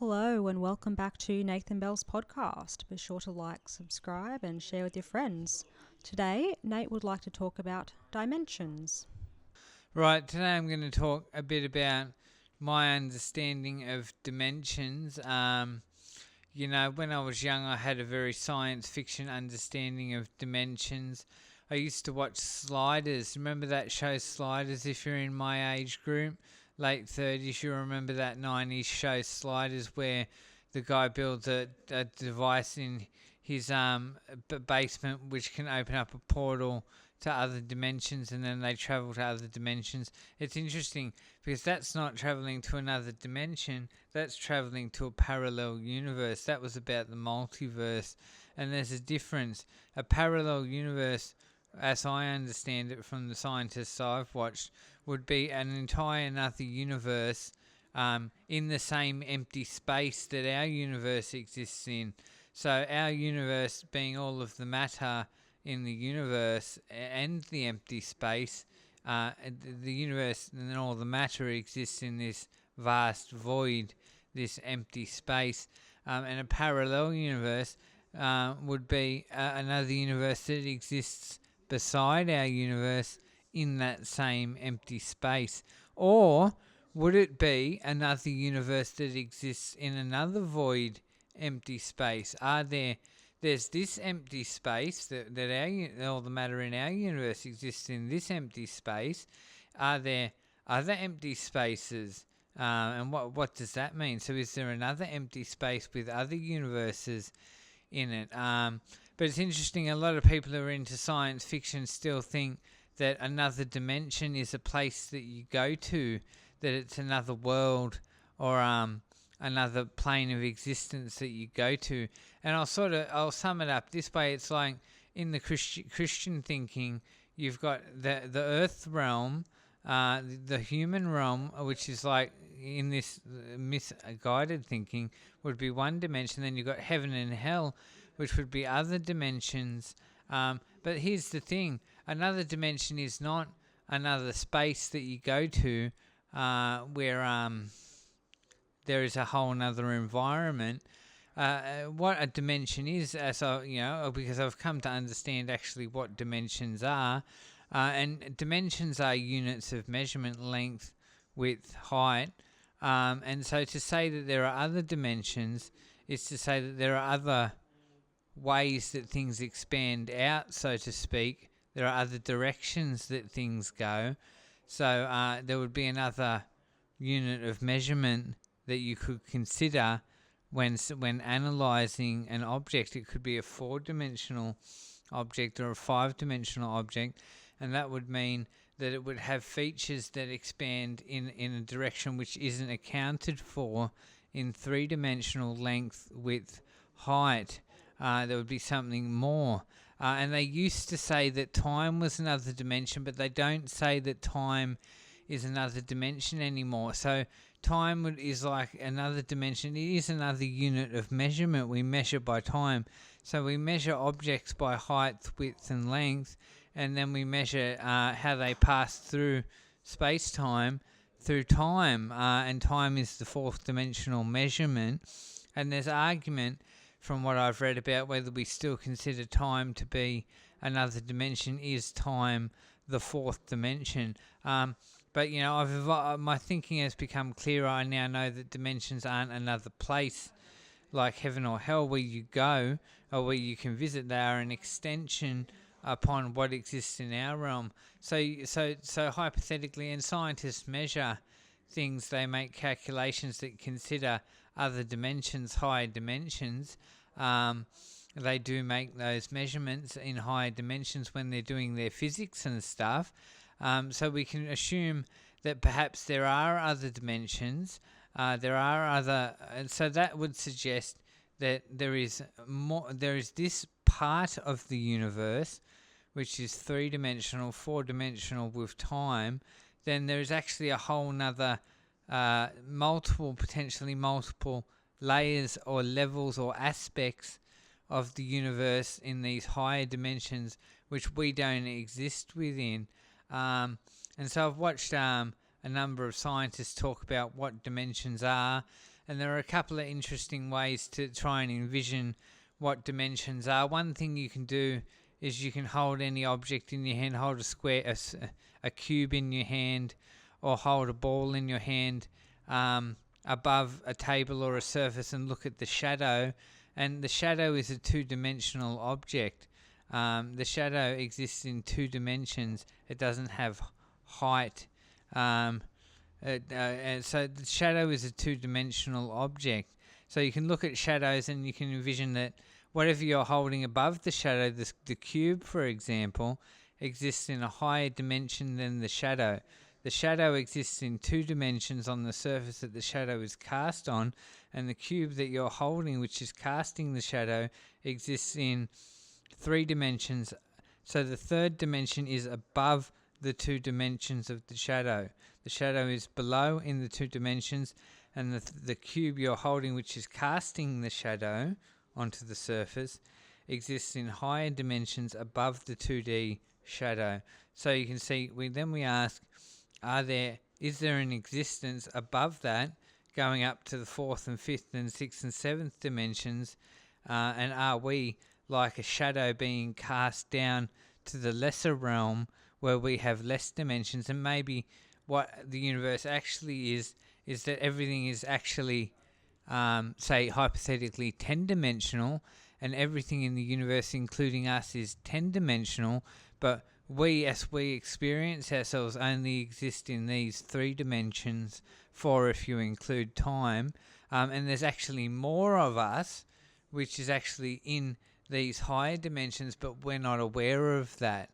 Hello and welcome back to Nathan Bell's podcast. Be sure to like, subscribe, and share with your friends. Today, Nate would like to talk about dimensions. Right, today I'm going to talk a bit about my understanding of dimensions. When I was young, I had a very science fiction understanding of dimensions. I used to watch Sliders. Remember that show Sliders? If you're in my age group, late 30s, you remember that 90s show Sliders where the guy builds a device in his basement which can open up a portal to other dimensions, and then they travel to other dimensions. It's interesting because that's not traveling to another dimension, that's traveling to a parallel universe. That was about the multiverse, and there's a difference. A parallel universe, as I understand it from the scientists I've watched, would be an entire another universe in the same empty space that our universe exists in. So our universe being all of the matter in the universe and the empty space, the universe and all the matter exists in this vast void, this empty space, and a parallel universe would be another universe that exists beside our universe in that same empty space. Or would it be another universe that exists in another void, empty space? There's this empty space that all the matter in our universe exists in this empty space. Are there other empty spaces? And what does that mean? So is there another empty space with other universes in it? But it's interesting. A lot of people who are into science fiction still think that another dimension is a place that you go to, that it's another world or another plane of existence that you go to. And I'll sum it up this way. It's like in the Christian thinking, you've got the earth realm, the human realm, which is like in this misguided thinking would be one dimension. Then you've got heaven and hell, which would be other dimensions. But here's the thing: another dimension is not another space that you go to where there is a whole other environment. What a dimension is, because I've come to understand actually what dimensions are, and dimensions are units of measurement: length, width, height. And so to say that there are other dimensions is to say that there are other ways that things expand out, so to speak. There are other directions that things go. So there would be another unit of measurement that you could consider when analysing an object. It could be a 4-dimensional object or a 5-dimensional object, and that would mean that it would have features that expand in a direction which isn't accounted for in 3-dimensional: length, width, height. There would be something more. And they used to say that time was another dimension, but they don't say that time is another dimension anymore. So time is like another dimension. It is another unit of measurement. We measure by time. So we measure objects by height, width, and length, and then we measure how they pass through space-time through time. And time is the 4th-dimensional measurement. And there's argument from what I've read about whether we still consider time to be another dimension. Is time the 4th dimension? But my thinking has become clearer. I now know that dimensions aren't another place like heaven or hell where you go or where you can visit. They are an extension upon what exists in our realm. So hypothetically, and scientists measure things. They make calculations that consider other dimensions, higher dimensions. They do make those measurements in higher dimensions when they're doing their physics and stuff. So we can assume that perhaps there are other dimensions. There are other, and so that would suggest that there is more. There is this part of the universe, which is 3-dimensional, 4-dimensional with time. Then there is actually a whole nother potentially multiple layers or levels or aspects of the universe in these higher dimensions which we don't exist within. And so I've watched a number of scientists talk about what dimensions are, And there are a couple of interesting ways to try and envision what dimensions are. One thing you can do is you can hold any object in your hand, hold a square, a cube in your hand, or hold a ball in your hand above a table or a surface and look at the shadow. And the shadow is a two-dimensional object. The shadow exists in two dimensions. It doesn't have height. And so the shadow is a two-dimensional object. So you can look at shadows and you can envision that whatever you're holding above the shadow, the cube, for example, exists in a higher dimension than the shadow. The shadow exists in two dimensions on the surface that the shadow is cast on, and the cube that you're holding, which is casting the shadow, exists in three dimensions. So the third dimension is above the two dimensions of the shadow. The shadow is below in the two dimensions, and the cube you're holding, which is casting the shadow onto the surface, exists in higher dimensions above the 2D shadow. So you can see, we ask, is there an existence above that, going up to the fourth and fifth and sixth and seventh dimensions, and are we like a shadow being cast down to the lesser realm where we have less dimensions? And maybe what the universe actually is that everything is actually, say, hypothetically 10-dimensional, and everything in the universe, including us, is 10-dimensional, but we, as we experience ourselves, only exist in these 3 dimensions, 4 if you include time, and there's actually more of us, which is actually in these higher dimensions, but we're not aware of that.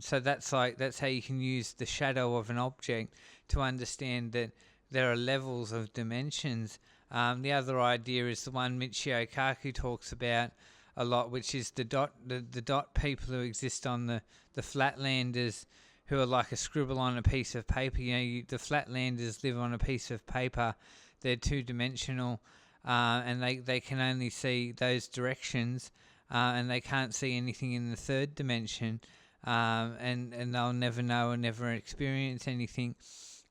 So that's how you can use the shadow of an object to understand that there are levels of dimensions. The other idea is the one Michio Kaku talks about a lot, which is the dot people who exist on the flatlanders, who are like a scribble on a piece of paper. The flatlanders live on a piece of paper. They're two-dimensional, and they can only see those directions, and they can't see anything in the third dimension, and they'll never know or never experience anything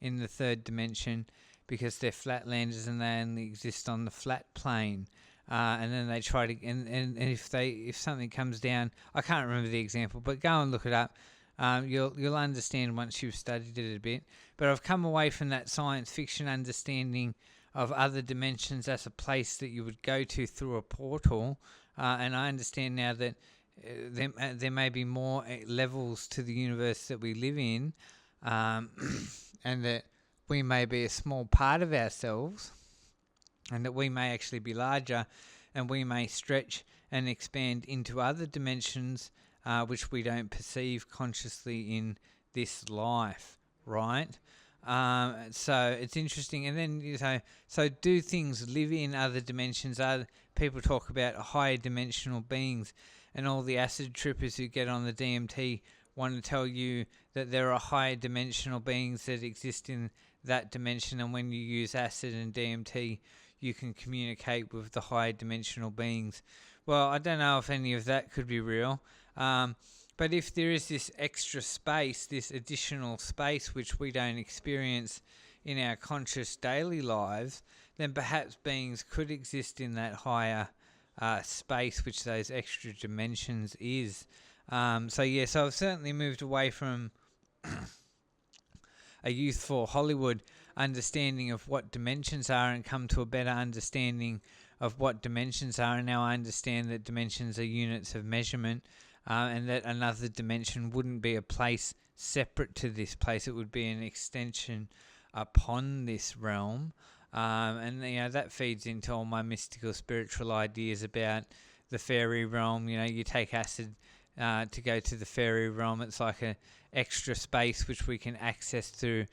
in the third dimension because they're flatlanders and they only exist on the flat plane. And then they try to, and if something comes down, I can't remember the example, but go and look it up. You'll understand once you've studied it a bit. But I've come away from that science fiction understanding of other dimensions as a place that you would go to through a portal, and I understand now that there may be more levels to the universe that we live in, and that we may be a small part of ourselves, and that we may actually be larger, and we may stretch and expand into other dimensions which we don't perceive consciously in this life, right? So it's interesting. And then, so do things live in other dimensions? People talk about higher dimensional beings, and all the acid trippers who get on the DMT want to tell you that there are higher dimensional beings that exist in that dimension, and when you use acid and DMT, you can communicate with the higher dimensional beings. Well, I don't know if any of that could be real, but if there is this extra space, this additional space which we don't experience in our conscious daily lives, then perhaps beings could exist in that higher space which those extra dimensions is. So I've certainly moved away from a youthful Hollywood understanding of what dimensions are and come to a better understanding of what dimensions are. And now I understand that dimensions are units of measurement, and that another dimension wouldn't be a place separate to this place. It would be an extension upon this realm. And that feeds into all my mystical spiritual ideas about the fairy realm. You take acid to go to the fairy realm. It's like an extra space which we can access through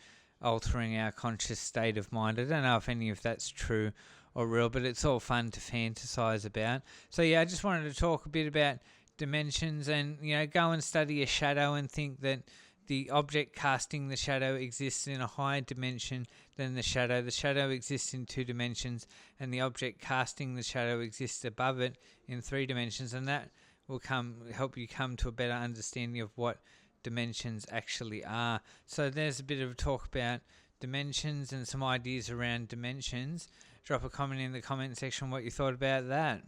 altering our conscious state of mind. I don't know if any of that's true or real, but it's all fun to fantasize about. So I just wanted to talk a bit about dimensions, and go and study a shadow and think that the object casting the shadow exists in a higher dimension than the shadow. The shadow exists in 2 dimensions, and the object casting the shadow exists above it in 3 dimensions, and that will help you come to a better understanding of what dimensions actually are. So there's a bit of talk about dimensions and some ideas around dimensions. drop a comment in the comment section what you thought about that.